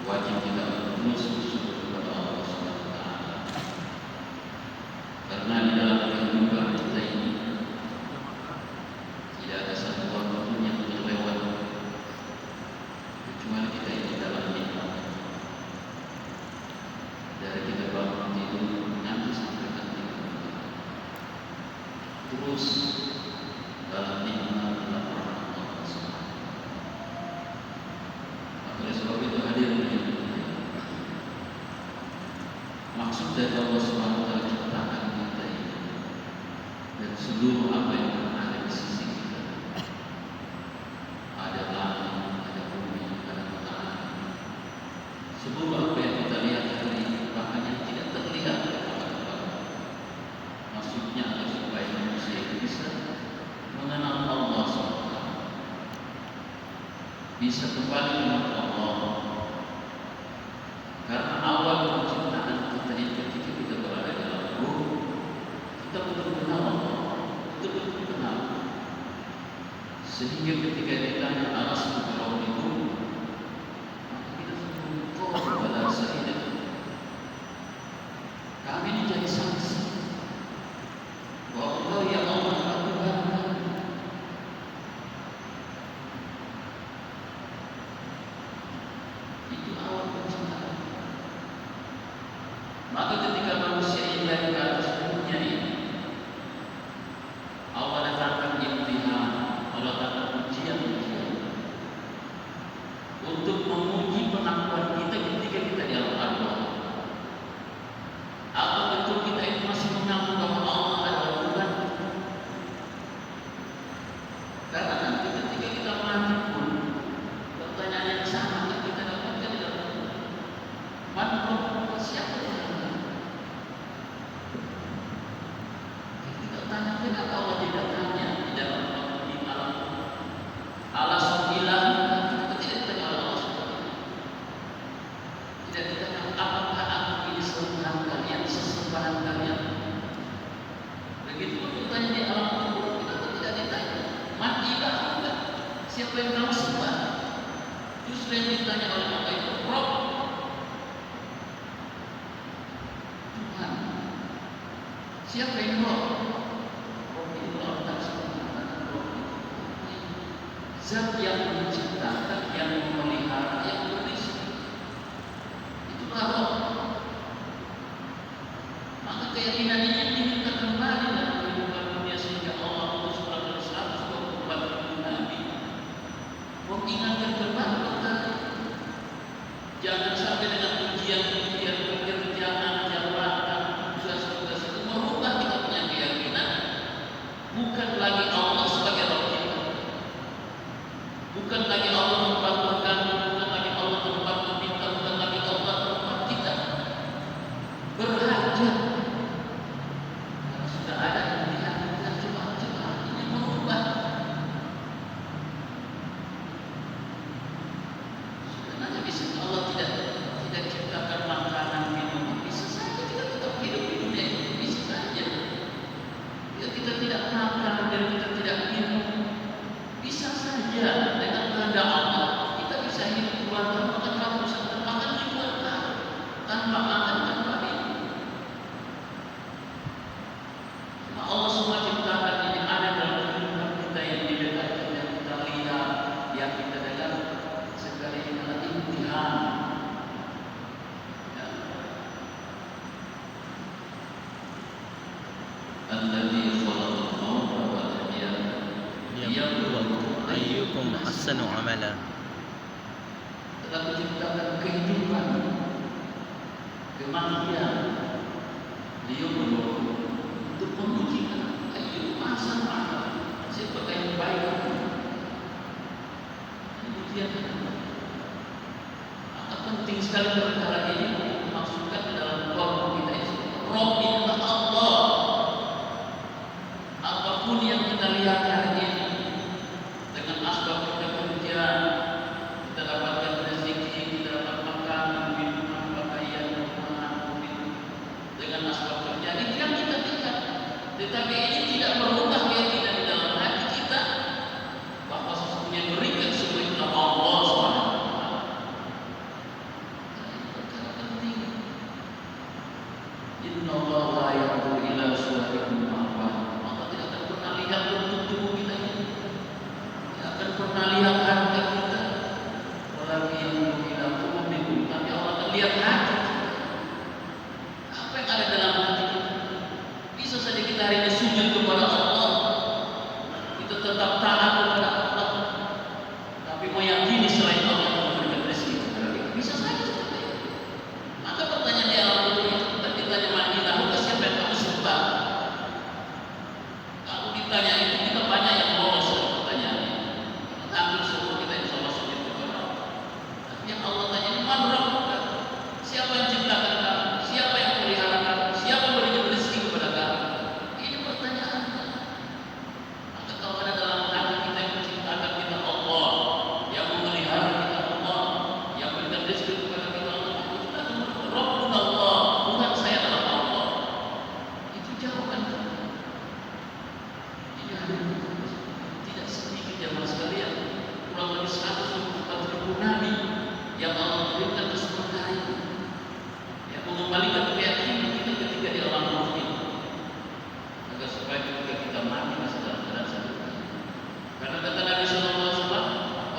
Wajib kita terus bersyukur kepada Allah Subhanahu wa taala. Karena di dalam kehidupan kita ini tidak ada satu waktu pun yang terlewat kecuali kita ini dalam nikmat. Dari kita bangun tidur nanti sampai nanti terus dalam nikmat dalam rahmat Allah Subhanahu. Oleh sebab itu hadirin maksud dari Allah Subhanahu wa taala ciptaan kita ini dan seluruh apa yang ada di sisi kita, ada langit, ada bumi, ada matahari, seluruh apa yang kita lihat hari ini bahkan yang tidak terlihat maksudnya adalah supaya manusia itu bisa mengenal Allah Subhanahu wa taala, bisa kembali kepada Allah. Karena awal penciptaan kita ini ketika kita berada dalam ruh, kita betul-betul kenal Allah, betul-betul kenal. Sehingga ketika ditanya alas berau itu, maka kita semua kepada saya. Kami ini jadi saksi bahwa Engkau ya Allah adalah Tuhan kami. Itu awal penciptaan. Maka ketika manusia ini dari atas dunia ini, Allah datangkan imtihan, Allah datangkan ujian-ujian untuk menguji pengakuan kita ketika kita di alam Allah. Apa betul kita itu masih mengaku bahwa Allah adalah Tuhan? Karena nanti ketika kita mati pun pertanyaan yang sama yang kita dapatkan adalah mana siapa yang tanya kenapa Allah tidak tanya di dalam di alam alasan hilang kita tidak ditanya oleh Allah Subhanahu. Tidak ditanya apakah aku ini sesembahan kalian, sesembahan kalian. Begitu pun bertanya di alam kubur kita pun tidak ditanya mati enggak, siapa yang kamu sembah. Justru yang ditanya oleh Allah itu Rob, Tuhan. Siapa yang Rob? Zat yang menciptakan, yang memelihara, yang berizki. Itulah Roh. Maka keyakinan ini diminta kembali dalam kehidupan dunia sehingga Allah Subhanahu wa taala 124 Nabi mengingatkan kembali kita. Jangan sampai dengan ujian pekerjaan, jabatan, tugas-tugas itu merubah kita punya keyakinan. Alladzi khalaqal mauta wal hayata liyabluwakum ayyukum ahsanu amala. Telah menciptakan kehidupan, kematian, liyabluwakum, untuk menguji ayyukum ahsanu amala, siapa yang baik. Ujian penting sekali perkara ini dimaksudkan dalam kolom kita ini. Rob inilah Allah. Apapun yang kita lihat hari ini dengan asbab kita kerja, kita dapatkan rezeki, kita dapat makan, minuman, pakaian, rumah, mobil, dengan asbab kerja itu yang kita lihat. Tetapi ini tidak merubah keyakinan di dalam hati kita bahwa sesungguhnya berikan semua itu Allah SWT. Inna Allah la yanzuru ila suwarikum wa maka tidak akan pernah lihat bentuk tubuh kita ini, tidak akan pernah lihat harta kita, walakin yanzuru ila qulubikum, tapi Allah akan lihat hati kita. Apa yang ada dalam hati kita? Bisa saja kita hari ini sujud kepada Allah, kita tetap taat kepada Allah, tapi meyakini selain Allah yang memberikan rezeki kepada kita. Bisa saja seperti itu. Maka pertanyaan di alam itu ditanya mati tahu siapa yang kamu sembah? Kalau ditanya itu kita banyak yang lolos dalam pertanyaan ini. Hampir semua kita insya Allah sujud kepada Allah. Tapi yang Allah tanya ini man rabbuka? Siapa yang ciptakan kamu? Siapa yang pelihara kamu? Siapa yang memberikan rezeki kepada kamu? Ini pertanyaan. Maka kalau ada dalam hati kita yang menciptakan kita Allah, yang memelihara kita Allah, yang memberikan rezeki kepada kita Allah, kita Rabbuna Allah. Tidak sedikit jamaah sekalian, kurang lebih 124.000 nabi yang Allah berikan ke sementara ini, yang mengembalikan keyakinan kita ketika di alam maut ini, agar supaya ketika kita mati masih dalam keadaan sadar. Karena kata Nabi SAW,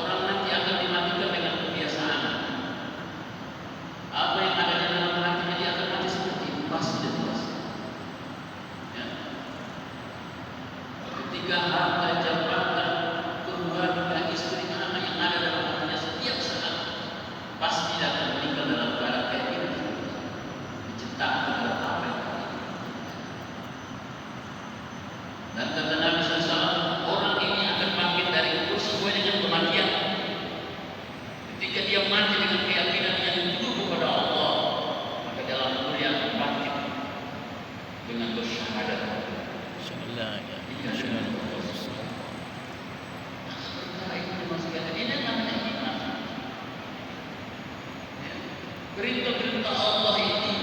orang nanti akan dimatikan dengan kebiasaan. Apa yang ada di dalam hatinya dia akan mati seperti itu, pasti dan pasti. Ya. Ketika harta, jabatan, keluarga, istri, anak yang ada dalam hatinya setiap saat pasti akan meninggal dalam keadaan kayak ini, menciptakan kepada apa yang ada. Dan kata Nabi SAW, orang ini akan bangkit dari kubur sesuai dengan kematian. Ketika dia mati dengan keyakinan yang jujur kepada Allah, maka dalam kubur dia akan bangkit dengan bersyahadat. Insyaallah ya. Ini namanya iman. Perintah-perintah Allah ini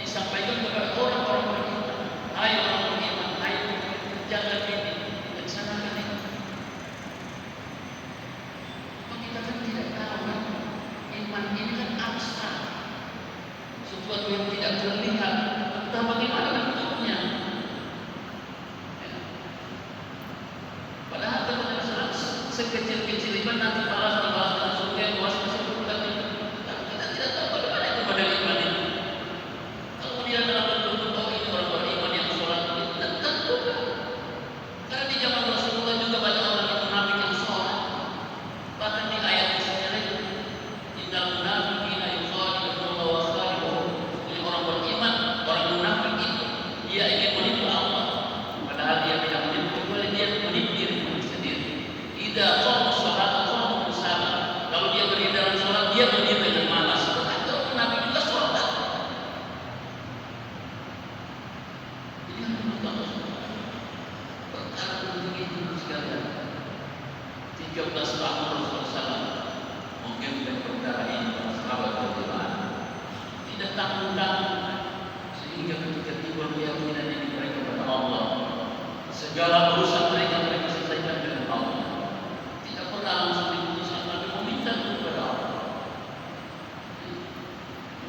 disampaikan kepada orang-orang beriman. Hai orang beriman, hai kerjakan ini, laksanakan ini. Kalau kita kan tidak tahu kan, iman ini kan abstrak, sesuatu yang tidak terlihat. Entah bagaimana bentuknya. Padahal kalau sekecil-kecil iman nanti balas dengan surga yang luas masih berbulan itu. Kita tidak tahu bagaimana itu model iman ini. Kalau dia dalam bentuk ini orang beriman yang sholat itu tentu kan. Karena di zaman Rasulullah juga banyak orang yang munafik yang sholat. Bahkan di ayat misalnya lagi, innal munafiqina yukhadi'una Allah wa khadi'uhum. Ini orang beriman, orang munafik itu dia ingin menipu Allah, padahal dia tidak menipu, boleh dia menipu dirinya sendiri. Tidak qama sholat qama bersama. Kalau dia berdiri dalam sholat dia berdiri dengan malas. Kalau munafik juga sholat. Jadi Allah perkara penting itu sekalian. 13 tahun Rasulullah mungkin perkara ini para sahabat berdoa tidak tanggung-tanggung sehingga ketika timbul keyakinan ini mereka kepada Allah, segala urusan mereka selesaikan dengan Allah. Tidak pernah